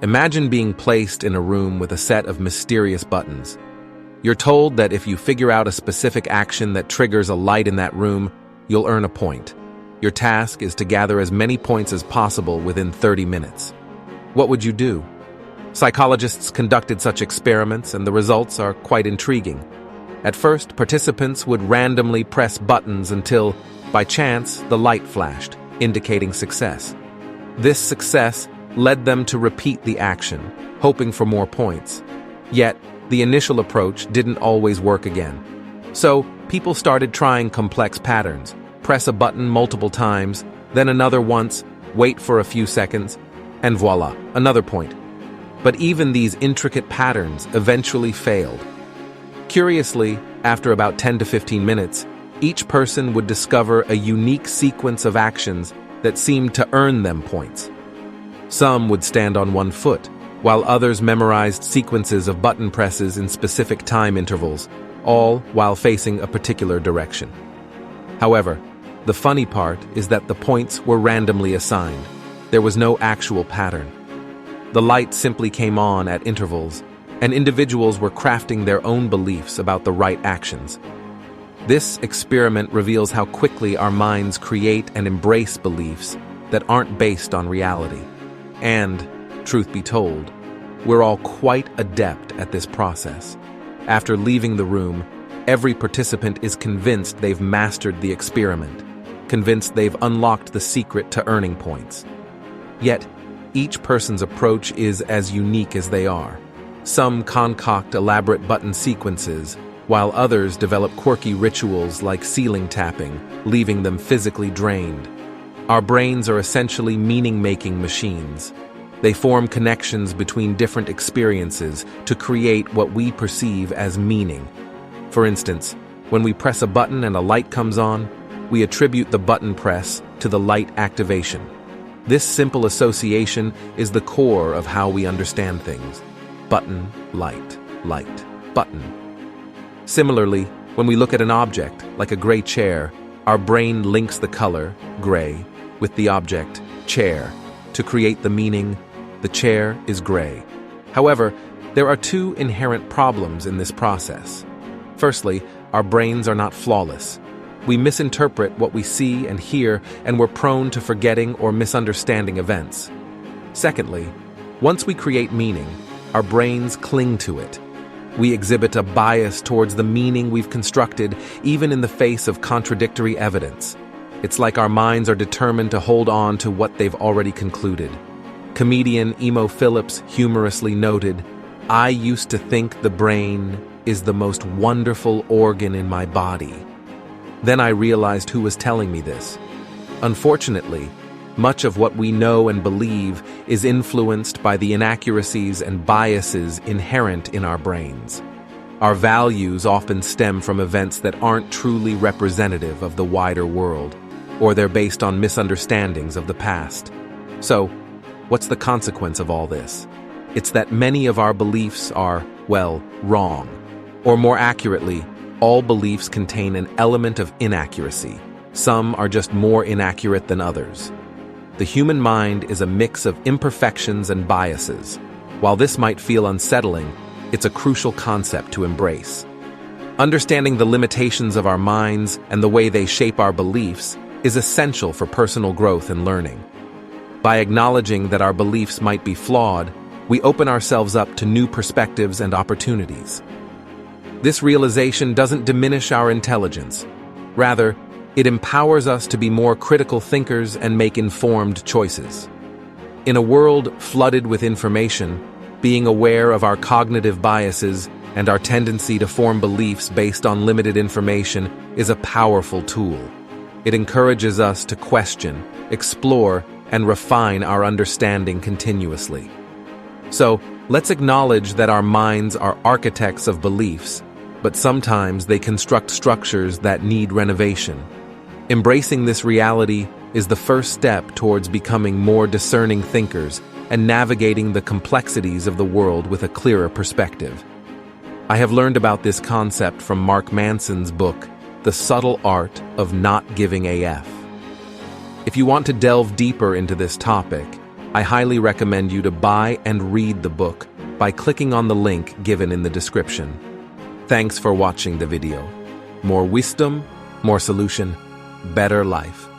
Imagine being placed in a room with a set of mysterious buttons. You're told that if you figure out a specific action that triggers a light in that room, you'll earn a point. Your task is to gather as many points as possible within 30 minutes. What would you do? Psychologists conducted such experiments, and the results are quite intriguing. At first, participants would randomly press buttons until, by chance, the light flashed, indicating success. This success led them to repeat the action, hoping for more points. Yet, the initial approach didn't always work again. So, people started trying complex patterns. Press a button multiple times, then another once, wait for a few seconds, and voila, another point. But even these intricate patterns eventually failed. Curiously, after about 10 to 15 minutes, each person would discover a unique sequence of actions that seemed to earn them points. Some would stand on one foot, while others memorized sequences of button presses in specific time intervals, all while facing a particular direction. However, the funny part is that the points were randomly assigned. There was no actual pattern. The light simply came on at intervals, and individuals were crafting their own beliefs about the right actions. This experiment reveals how quickly our minds create and embrace beliefs that aren't based on reality. And, truth be told, we're all quite adept at this process. After leaving the room, every participant is convinced they've mastered the experiment, convinced they've unlocked the secret to earning points. Yet, each person's approach is as unique as they are. Some concoct elaborate button sequences, while others develop quirky rituals like ceiling tapping, leaving them physically drained. Our brains are essentially meaning-making machines. They form connections between different experiences to create what we perceive as meaning. For instance, when we press a button and a light comes on, we attribute the button press to the light activation. This simple association is the core of how we understand things. Button, light, button. Similarly, when we look at an object, like a gray chair, our brain links the color, gray, with the object, chair, to create the meaning, the chair is gray. However, there are two inherent problems in this process. Firstly, our brains are not flawless. We misinterpret what we see and hear, and we're prone to forgetting or misunderstanding events. Secondly, once we create meaning, our brains cling to it. We exhibit a bias towards the meaning we've constructed, even in the face of contradictory evidence. It's like our minds are determined to hold on to what they've already concluded. Comedian Emo Phillips humorously noted, "I used to think the brain is the most wonderful organ in my body. Then I realized who was telling me this." Unfortunately, much of what we know and believe is influenced by the inaccuracies and biases inherent in our brains. Our values often stem from events that aren't truly representative of the wider world, or they're based on misunderstandings of the past. So, what's the consequence of all this? It's that many of our beliefs are, well, wrong. Or more accurately, all beliefs contain an element of inaccuracy. Some are just more inaccurate than others. The human mind is a mix of imperfections and biases. While this might feel unsettling, it's a crucial concept to embrace. Understanding the limitations of our minds and the way they shape our beliefs is essential for personal growth and learning. By acknowledging that our beliefs might be flawed, we open ourselves up to new perspectives and opportunities. This realization doesn't diminish our intelligence. Rather, it empowers us to be more critical thinkers and make informed choices. In a world flooded with information, being aware of our cognitive biases and our tendency to form beliefs based on limited information is a powerful tool. It encourages us to question, explore, and refine our understanding continuously. So, let's acknowledge that our minds are architects of beliefs, but sometimes they construct structures that need renovation. Embracing this reality is the first step towards becoming more discerning thinkers and navigating the complexities of the world with a clearer perspective. I have learned about this concept from Mark Manson's book, The Subtle Art of Not Giving AF. If you want to delve deeper into this topic, I highly recommend you to buy and read the book by clicking on the link given in the description. Thanks for watching the video. More wisdom, more solution, better life.